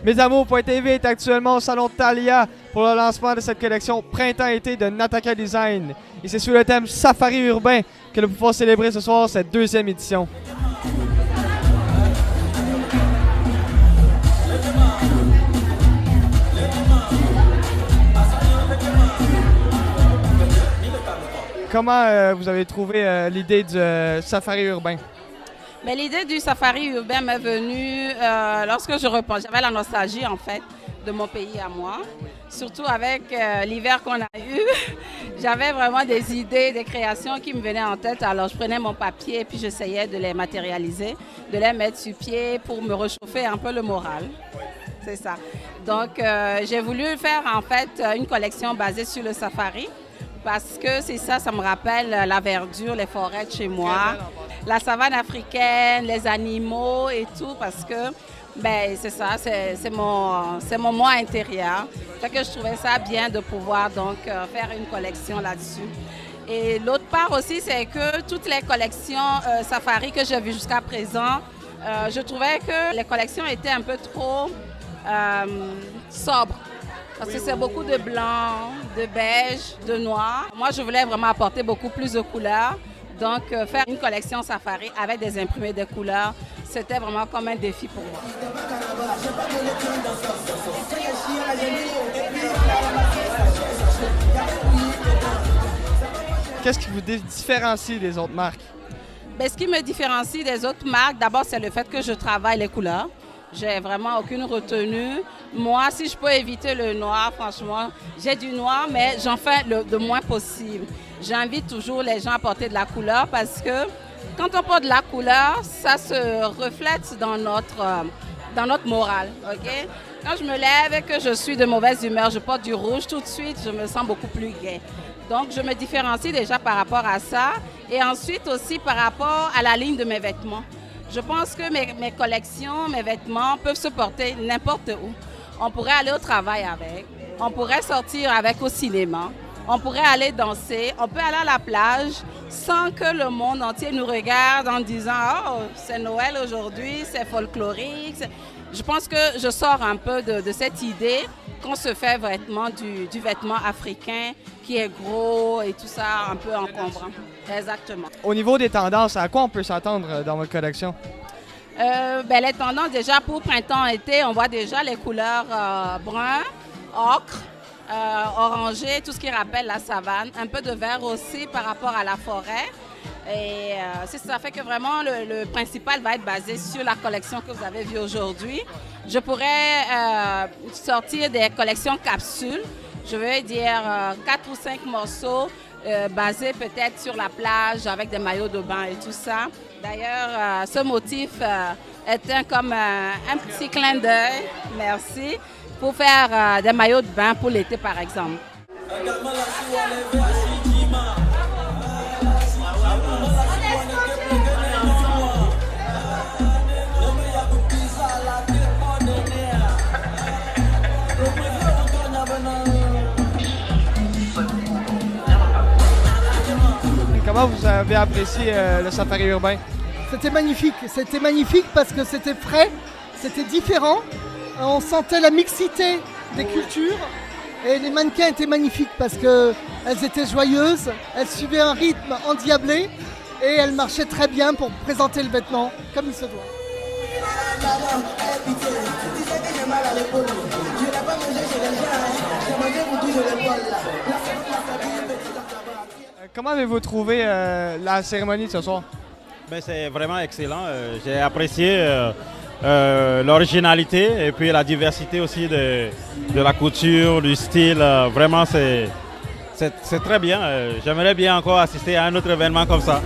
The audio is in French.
Mesamo.tv est actuellement au salon Thalia pour le lancement de cette collection Printemps-été de Nataka Design. Et c'est sous le thème Safari urbain que nous pouvons célébrer ce soir cette deuxième édition. Comment vous avez trouvé l'idée du safari urbain? Mais l'idée du safari urbain m'est venue lorsque je repense. J'avais la nostalgie en fait de mon pays à moi, surtout avec l'hiver qu'on a eu. J'avais vraiment des idées, des créations qui me venaient en tête. Alors je prenais mon papier et puis j'essayais de les matérialiser, de les mettre sur pied pour me réchauffer un peu le moral. C'est ça. Donc j'ai voulu faire en fait une collection basée sur le safari. Parce que c'est ça, ça me rappelle la verdure, les forêts de chez moi, la savane africaine, les animaux et tout, parce que ben, c'est ça, c'est mon moi intérieur. Fait que je trouvais ça bien de pouvoir donc faire une collection là-dessus. Et l'autre part aussi, c'est que toutes les collections safari que j'ai vues jusqu'à présent, je trouvais que les collections étaient un peu trop sobres. Parce que c'est beaucoup de blanc, de beige, de noir. Moi, je voulais vraiment apporter beaucoup plus de couleurs. Donc, faire une collection safari avec des imprimés de couleurs, c'était vraiment comme un défi pour moi. Qu'est-ce qui vous différencie des autres marques? Bien, ce qui me différencie des autres marques, d'abord, c'est le fait que je travaille les couleurs. J'ai vraiment aucune retenue. Moi, si je peux éviter le noir, franchement, j'ai du noir, mais j'en fais le moins possible. J'invite toujours les gens à porter de la couleur parce que quand on porte de la couleur, ça se reflète dans notre morale. Okay? Quand je me lève et que je suis de mauvaise humeur, je porte du rouge, tout de suite, je me sens beaucoup plus gaie. Donc, je me différencie déjà par rapport à ça et ensuite aussi par rapport à la ligne de mes vêtements. Je pense que mes collections, mes vêtements peuvent se porter n'importe où. On pourrait aller au travail avec, on pourrait sortir avec au cinéma, on pourrait aller danser, on peut aller à la plage sans que le monde entier nous regarde en disant « Oh, c'est Noël aujourd'hui, c'est folklorique ». Je pense que je sors un peu de cette idée qu'on se fait vêtement du vêtement africain qui est gros et tout ça, un peu encombrant. Exactement. Au niveau des tendances, à quoi on peut s'attendre dans votre collection? Ben, les tendances, déjà pour printemps-été, on voit déjà les couleurs brun, ocre, orangé, tout ce qui rappelle la savane. Un peu de vert aussi par rapport à la forêt. Et ça fait que vraiment le principal va être basé sur la collection que vous avez vue aujourd'hui. Je pourrais sortir des collections capsules. Je veux dire 4 ou 5 morceaux basés peut-être sur la plage avec des maillots de bain et tout ça. D'ailleurs, ce motif est comme un petit clin d'œil, merci, pour faire des maillots de bain pour l'été par exemple. Comment vous avez apprécié le safari urbain? C'était magnifique parce que c'était frais, c'était différent. On sentait la mixité des cultures et les mannequins étaient magnifiques parce qu'elles étaient joyeuses, elles suivaient un rythme endiablé et elles marchaient très bien pour présenter le vêtement comme il se doit. Comment avez-vous trouvé la cérémonie de ce soir? Ben, c'est vraiment excellent. J'ai apprécié l'originalité et puis la diversité aussi de la couture, du style. Vraiment, c'est très bien. J'aimerais bien encore assister à un autre événement comme ça.